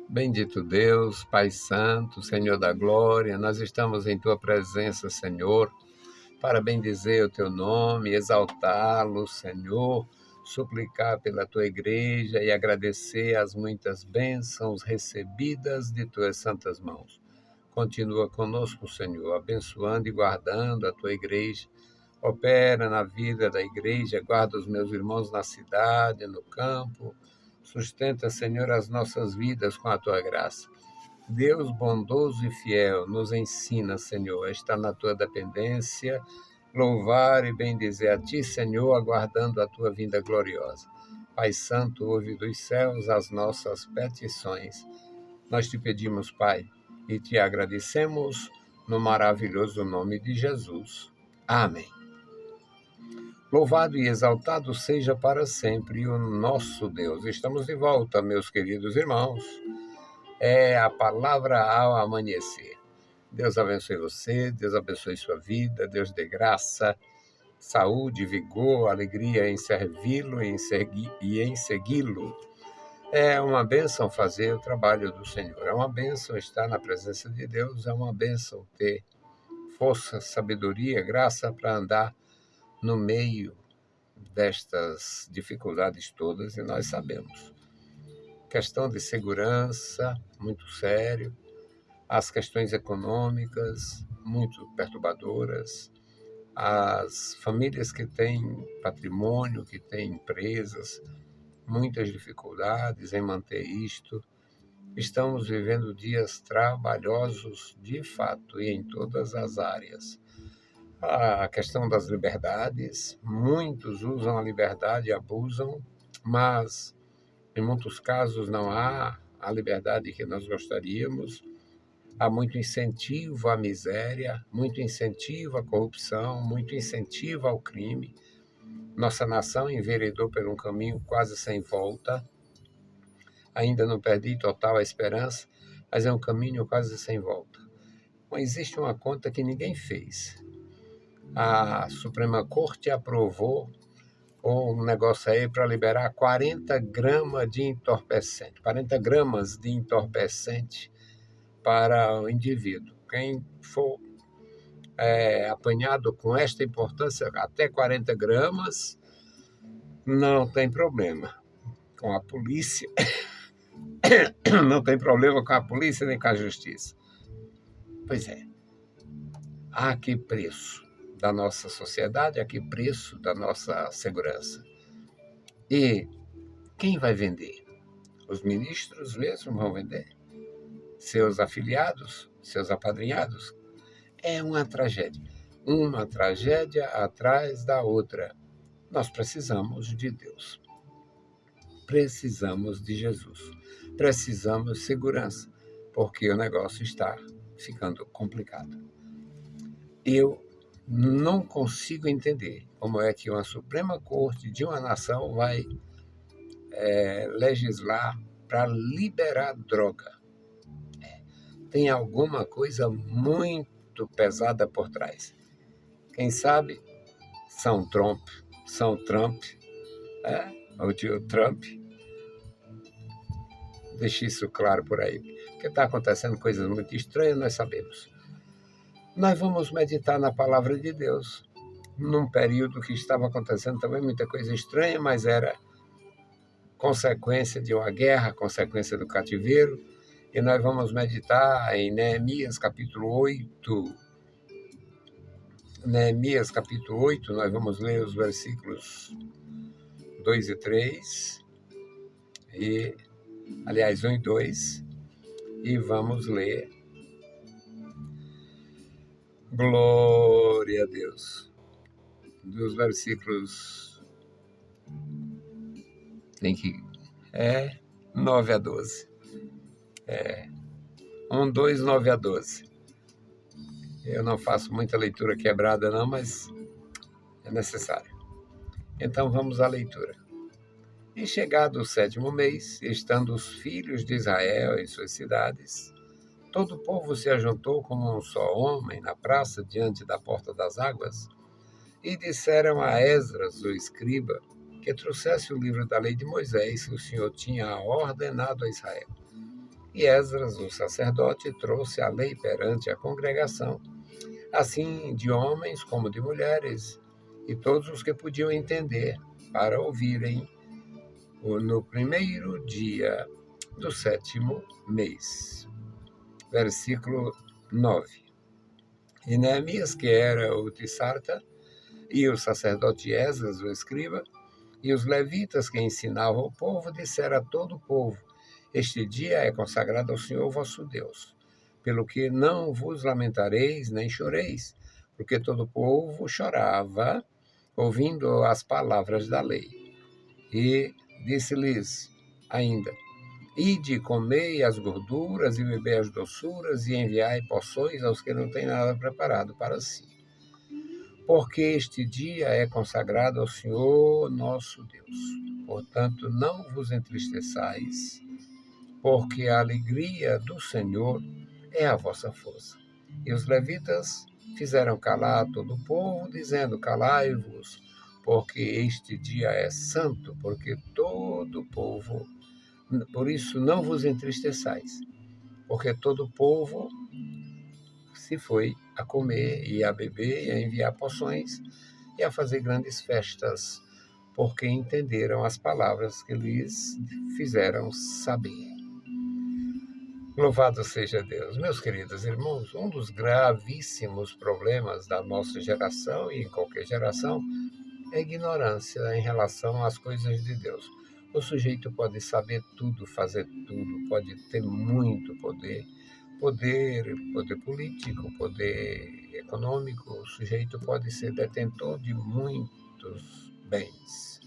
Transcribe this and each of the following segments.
Bendito Deus, Pai Santo, Senhor da Glória, nós estamos em Tua presença, Senhor, para bendizer o Teu nome, exaltá-lo, Senhor, suplicar pela Tua igreja e agradecer as muitas bênçãos recebidas de Tuas santas mãos. Continua conosco, Senhor, abençoando e guardando a Tua igreja. Opera na vida da igreja, guarda os meus irmãos na cidade, no campo. Sustenta, Senhor, as nossas vidas com a Tua graça. Deus bondoso e fiel, nos ensina, Senhor, a estar na Tua dependência, louvar e bendizer a Ti, Senhor, aguardando a Tua vinda gloriosa. Pai Santo, ouve dos céus as nossas petições. Nós te pedimos, Pai, e te agradecemos no maravilhoso nome de Jesus. Amém. Louvado e exaltado seja para sempre o nosso Deus. Estamos de volta, meus queridos irmãos. É a palavra ao amanhecer. Deus abençoe você, Deus abençoe sua vida, Deus dê graça, saúde, vigor, alegria em servi-lo e em segui-lo. É uma bênção fazer o trabalho do Senhor. É uma bênção estar na presença de Deus. É uma bênção ter força, sabedoria, graça para andar no meio destas dificuldades todas, e nós sabemos. Questão de segurança, muito sério, as questões econômicas, muito perturbadoras, as famílias que têm patrimônio, que têm empresas, muitas dificuldades em manter isto. Estamos vivendo dias trabalhosos, de fato, e em todas as áreas. A questão das liberdades, muitos usam a liberdade e abusam, mas em muitos casos não há a liberdade que nós gostaríamos. Há muito incentivo à miséria, muito incentivo à corrupção, muito incentivo ao crime. Nossa nação enveredou por um caminho quase sem volta. Ainda não perdi total a esperança, mas é um caminho quase sem volta. Mas existe uma conta que ninguém fez. A Suprema Corte aprovou um negócio aí para liberar 40 gramas de entorpecente, 40 gramas de entorpecente para o indivíduo. Quem for apanhado com esta importância, até 40 gramas, não tem problema com a polícia, não tem problema com a polícia nem com a justiça. Pois é, a que preço da nossa sociedade, a que preço da nossa segurança? E quem vai vender? Os ministros mesmo vão vender? Seus afiliados? Seus apadrinhados? É uma tragédia atrás da outra. Nós precisamos de Deus. Precisamos de Jesus. Precisamos de segurança, porque o negócio está ficando complicado. Eu não consigo entender como é que uma Suprema Corte de uma nação vai legislar para liberar droga. Tem alguma coisa muito pesada por trás. Quem sabe São Trump, o tio Trump. Deixe isso claro por aí. Porque está acontecendo coisas muito estranhas, nós sabemos. Nós vamos meditar na palavra de Deus, num período que estava acontecendo também muita coisa estranha, mas era consequência de uma guerra, consequência do cativeiro, e nós vamos meditar em Neemias capítulo 8. Neemias capítulo 8, nós vamos ler os versículos 2 e 3, aliás, 1 e 2, e vamos ler. Glória a Deus. Dos versículos 9 a 12. 1, 2, 9 a 12. Eu não faço muita leitura quebrada não, mas é necessário. Então vamos à leitura. E chegado o 7º mês, estando os filhos de Israel em suas cidades, todo o povo se ajuntou como um só homem na praça diante da porta das águas, e disseram a Esdras, o escriba, que trouxesse o livro da lei de Moisés, que o Senhor tinha ordenado a Israel. E Esdras, o sacerdote, trouxe a lei perante a congregação, assim de homens como de mulheres, e todos os que podiam entender, para ouvirem no primeiro dia do 7º mês. Versículo 9. E Neemias, que era o Tissarta, e o sacerdote Esdras, o escriba, e os levitas que ensinavam o povo, disseram a todo o povo: Este dia é consagrado ao Senhor vosso Deus, pelo que não vos lamentareis nem choreis, porque todo o povo chorava, ouvindo as palavras da lei. E disse-lhes ainda: Ide, comei as gorduras e bebei as doçuras, e enviai porções aos que não têm nada preparado para si. Porque este dia é consagrado ao Senhor nosso Deus. Portanto, não vos entristeçais, porque a alegria do Senhor é a vossa força. E os levitas fizeram calar todo o povo, dizendo: Calai-vos, porque este dia é santo, porque todo o povo... Por isso não vos entristeçais, porque todo o povo se foi a comer e a beber e a enviar poções e a fazer grandes festas, porque entenderam as palavras que lhes fizeram saber. Louvado seja Deus. Meus queridos irmãos, um dos gravíssimos problemas da nossa geração e em qualquer geração é a ignorância em relação às coisas de Deus. O sujeito pode saber tudo, fazer tudo, pode ter muito poder político, poder econômico, o sujeito pode ser detentor de muitos bens.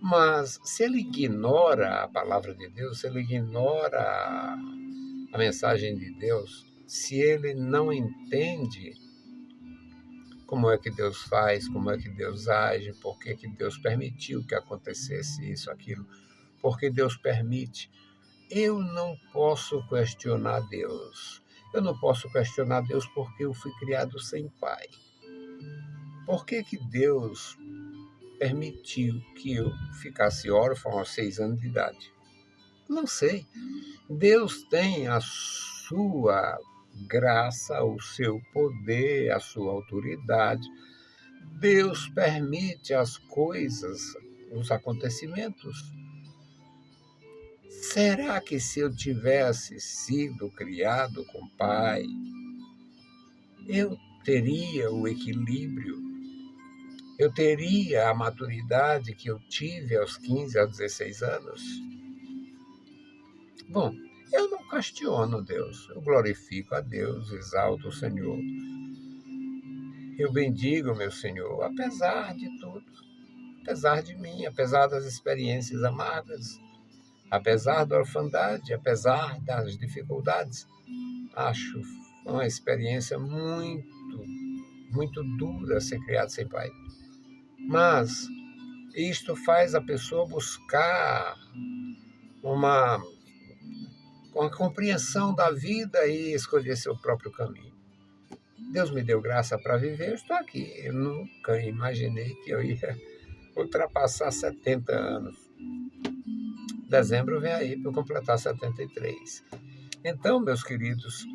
Mas se ele ignora a palavra de Deus, se ele ignora a mensagem de Deus, se ele não entende como é que Deus faz, como é que Deus age, por que que Deus permitiu que acontecesse isso, aquilo, porque Deus permite. Eu não posso questionar Deus. Eu não posso questionar Deus porque eu fui criado sem pai. Por que que Deus permitiu que eu ficasse órfão aos 6 anos de idade? Não sei. Deus tem a sua graça, o seu poder, a sua autoridade. Deus permite as coisas, os acontecimentos. Será que se eu tivesse sido criado com pai, eu teria o equilíbrio? Eu teria a maturidade que eu tive aos 15, aos 16 anos? Bom, eu não questiono Deus, eu glorifico a Deus, exalto o Senhor. Eu bendigo meu Senhor, apesar de tudo, apesar de mim, apesar das experiências amargas, apesar da orfandade, apesar das dificuldades. Acho uma experiência muito dura ser criado sem pai. Mas isto faz a pessoa buscar uma compreensão da vida e escolher seu próprio caminho. Deus me deu graça para viver, eu estou aqui. Eu nunca imaginei que eu ia ultrapassar 70 anos. Dezembro vem aí para eu completar 73. Então, meus queridos,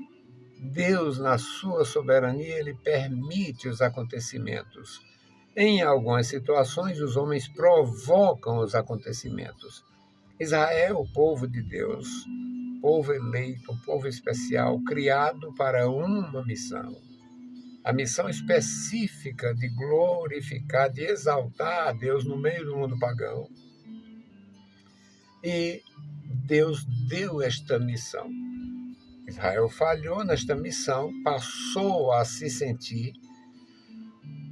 Deus, na sua soberania, ele permite os acontecimentos. Em algumas situações, os homens provocam os acontecimentos. Israel, o povo de Deus, povo eleito, um povo especial, criado para uma missão. A missão específica de glorificar, de exaltar a Deus no meio do mundo pagão. E Deus deu esta missão. Israel falhou nesta missão, passou a se sentir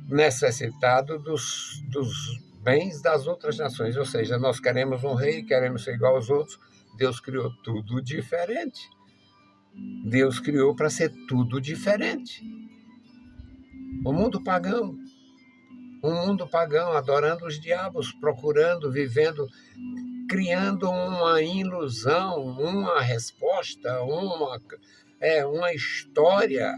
necessitado dos bens das outras nações. Ou seja, nós queremos um rei, queremos ser igual aos outros. Deus criou tudo diferente. Deus criou para ser tudo diferente. O mundo pagão, um mundo pagão, adorando os diabos, procurando, vivendo, criando uma ilusão, uma resposta, uma história.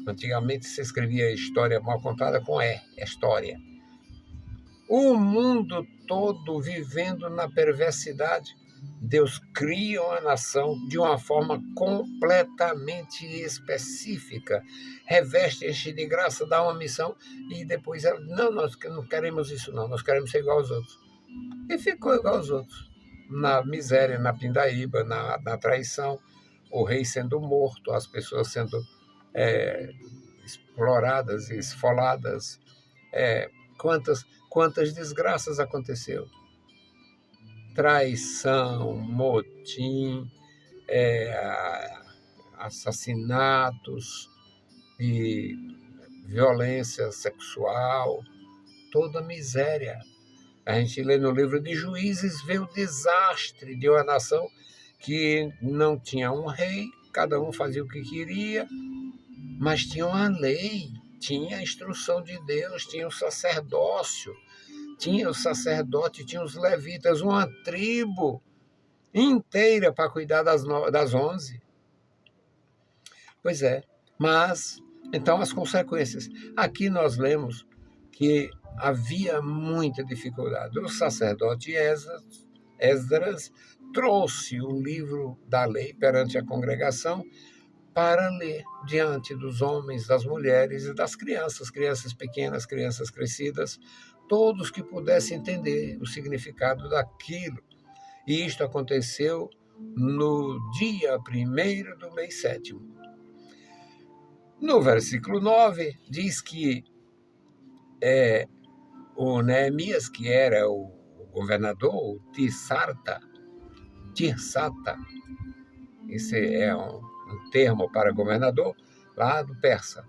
Antigamente se escrevia história mal contada com história. O mundo todo vivendo na perversidade. Deus cria uma nação de uma forma completamente específica, reveste, enche de graça, dá uma missão e depois ela, não, nós não queremos isso não, nós queremos ser igual aos outros. E ficou igual aos outros, na miséria, na pindaíba, na traição, o rei sendo morto, as pessoas sendo exploradas, esfoladas. Quantas desgraças aconteceu? Traição, motim, assassinatos e violência sexual, toda miséria. A gente lê no livro de Juízes, vê o desastre de uma nação que não tinha um rei, cada um fazia o que queria, mas tinha uma lei, tinha a instrução de Deus, tinha o sacerdócio, tinha o sacerdote, tinha os levitas, uma tribo inteira para cuidar das 11. Pois é, mas, então as consequências. Aqui nós lemos que havia muita dificuldade. O sacerdote Esdras trouxe o livro da lei perante a congregação para ler diante dos homens, das mulheres e das crianças, crianças pequenas, crianças crescidas, todos que pudessem entender o significado daquilo. E isto aconteceu no dia 1º do mês 7º. No versículo 9, diz que o Neemias, que era o governador, o Tirsata, esse é um termo para governador, lá do Persa.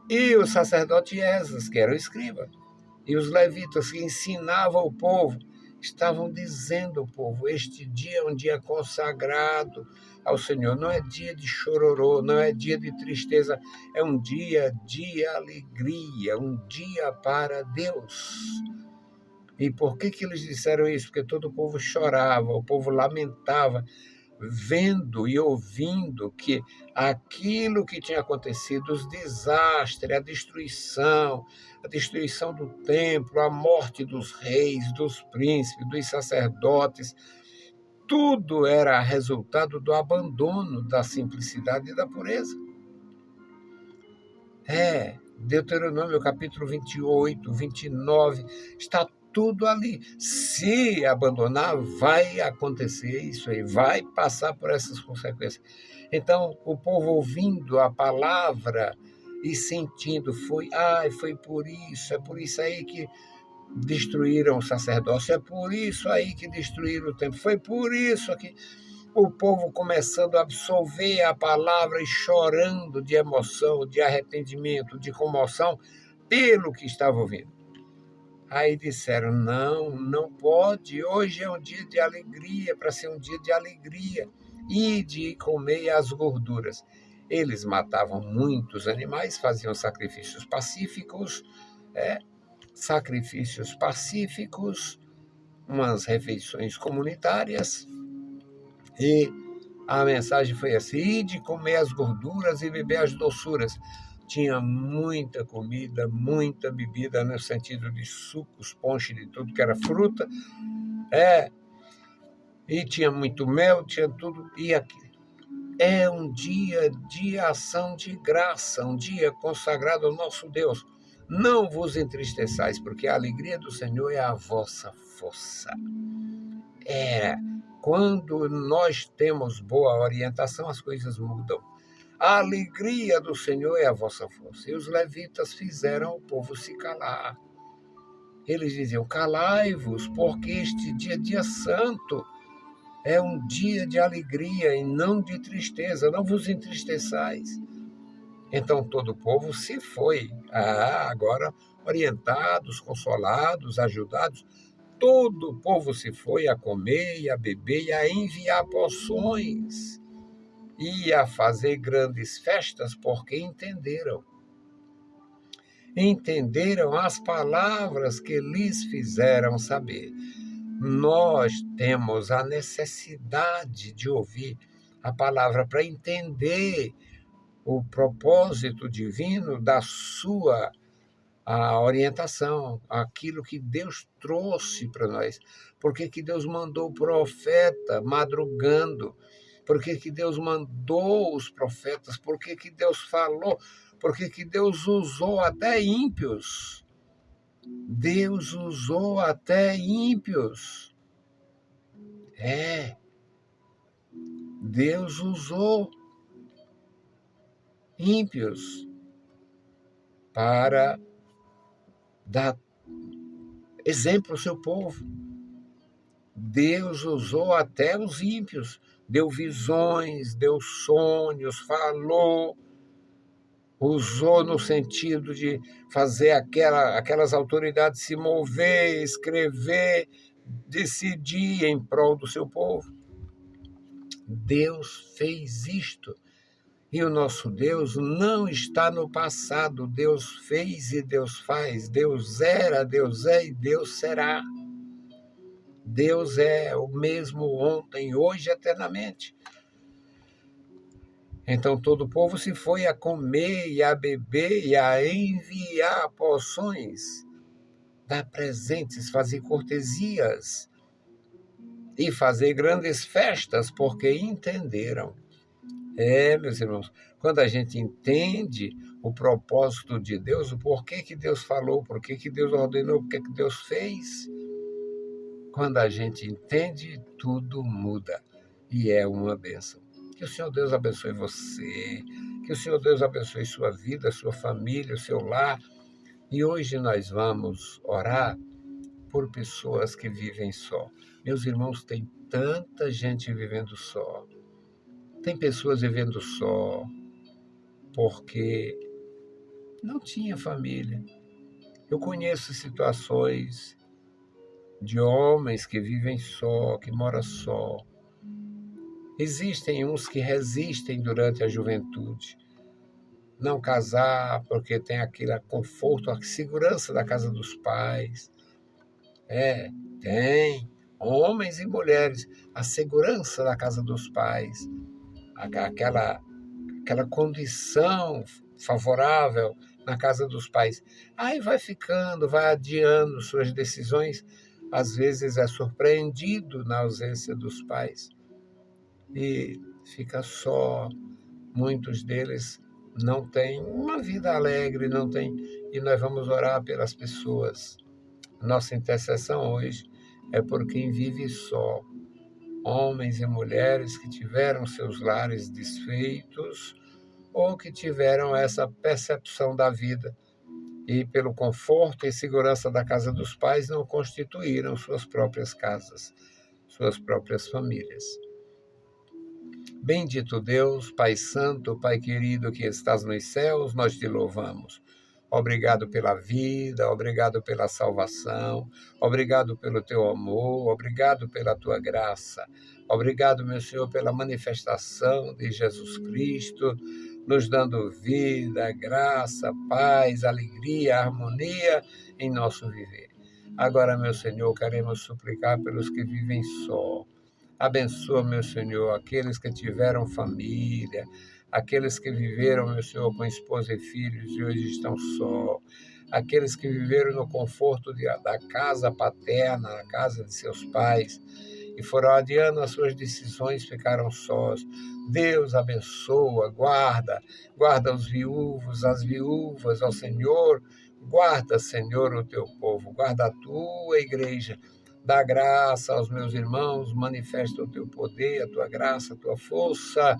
E o sacerdote Esdras, que era o escriba, e os levitas que ensinavam o povo, estavam dizendo ao povo, este dia é um dia consagrado ao Senhor, não é dia de chororô, não é dia de tristeza, é um dia de alegria, um dia para Deus. E por que eles disseram isso? Porque todo o povo chorava, o povo lamentava, vendo e ouvindo que aquilo que tinha acontecido, os desastres, a destruição do templo, a morte dos reis, dos príncipes, dos sacerdotes, tudo era resultado do abandono da simplicidade e da pureza. Deuteronômio capítulo 28, 29, está tudo ali. Se abandonar, vai acontecer isso aí, vai passar por essas consequências. Então, o povo ouvindo a palavra e sentindo, foi por isso, é por isso aí que destruíram o sacerdócio, é por isso aí que destruíram o templo, foi por isso que o povo começando a absorver a palavra e chorando de emoção, de arrependimento, de comoção, pelo que estava ouvindo. Aí disseram, não pode, hoje é um dia de alegria, para ser um dia de alegria, e de comer as gorduras. Eles matavam muitos animais, faziam sacrifícios pacíficos, umas refeições comunitárias, e a mensagem foi assim, e de comer as gorduras e beber as doçuras. Tinha muita comida, muita bebida, no sentido de sucos, ponche, de tudo que era fruta, e tinha muito mel, tinha tudo, e aqui. É um dia de ação de graça, um dia consagrado ao nosso Deus. Não vos entristeçais, porque a alegria do Senhor é a vossa força. Quando nós temos boa orientação, as coisas mudam. A alegria do Senhor é a vossa força. E os levitas fizeram o povo se calar. Eles diziam, calai-vos, porque este dia é dia santo. É um dia de alegria e não de tristeza. Não vos entristeçais. Então todo o povo se foi. Agora, orientados, consolados, ajudados, todo o povo se foi a comer e a beber e a enviar poções e a fazer grandes festas, porque entenderam as palavras que lhes fizeram saber. Nós temos a necessidade de ouvir a palavra para entender o propósito divino da sua a orientação, aquilo que Deus trouxe para nós. Por que que Deus mandou o profeta madrugando? Por que que Deus mandou os profetas? Por que que Deus falou? Por que que Deus usou até ímpios? Deus usou até ímpios. É, Deus usou ímpios para dar exemplo ao seu povo. Deus usou até os ímpios, deu visões, deu sonhos, falou, usou no sentido de fazer aquelas autoridades se mover, escrever, decidir em prol do seu povo. Deus fez isto. E o nosso Deus não está no passado. Deus fez e Deus faz. Deus era, Deus é e Deus será. Deus é o mesmo ontem, hoje e eternamente. Então todo o povo se foi a comer e a beber e a enviar poções, dar presentes, fazer cortesias e fazer grandes festas, porque entenderam. Meus irmãos, quando a gente entende o propósito de Deus, o porquê que Deus falou, porquê que Deus ordenou, porquê que Deus fez, quando a gente entende, tudo muda e é uma bênção. Que o Senhor Deus abençoe você, que o Senhor Deus abençoe sua vida, sua família, o seu lar. E hoje nós vamos orar por pessoas que vivem só. Meus irmãos, tem tanta gente vivendo só. Tem pessoas vivendo só porque não tinha família. Eu conheço situações de homens que vivem só, que moram só. Existem uns que resistem durante a juventude. Não casar porque tem aquele conforto, a segurança da casa dos pais. Tem homens e mulheres, a segurança da casa dos pais, aquela condição favorável na casa dos pais. Aí vai ficando, vai adiando suas decisões, às vezes é surpreendido na ausência dos pais e fica só. Muitos deles não têm uma vida alegre, não têm, e nós vamos orar pelas pessoas. Nossa intercessão hoje é por quem vive só. Homens e mulheres que tiveram seus lares desfeitos ou que tiveram essa percepção da vida e, pelo conforto e segurança da casa dos pais, não constituíram suas próprias casas, suas próprias famílias. Bendito Deus, Pai Santo, Pai querido que estás nos céus, nós te louvamos. Obrigado pela vida, obrigado pela salvação, obrigado pelo teu amor, obrigado pela tua graça. Obrigado, meu Senhor, pela manifestação de Jesus Cristo, nos dando vida, graça, paz, alegria, harmonia em nosso viver. Agora, meu Senhor, queremos suplicar pelos que vivem só. Abençoa, meu Senhor, aqueles que tiveram família, aqueles que viveram, meu Senhor, com esposa e filhos e hoje estão só, aqueles que viveram no conforto da casa paterna, na casa de seus pais, e foram adiando as suas decisões, ficaram sós. Deus abençoa, guarda os viúvos, as viúvas, ó Senhor, guarda, Senhor, o teu povo, guarda a tua igreja. Dá graça aos meus irmãos, manifesta o teu poder, a tua graça, a tua força,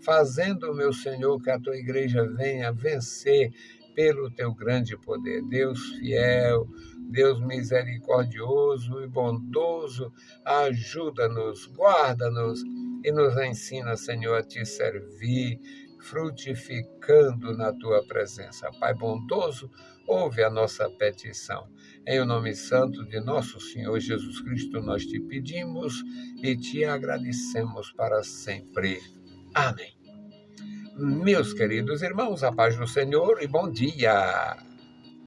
fazendo, meu Senhor, que a tua igreja venha vencer pelo teu grande poder. Deus fiel, Deus misericordioso e bondoso, ajuda-nos, guarda-nos e nos ensina, Senhor, a te servir, frutificando na tua presença. Pai bondoso, ouve a nossa petição. Em o nome santo de nosso Senhor Jesus Cristo, nós te pedimos e te agradecemos para sempre. Amém. Meus queridos irmãos, a paz do Senhor e bom dia.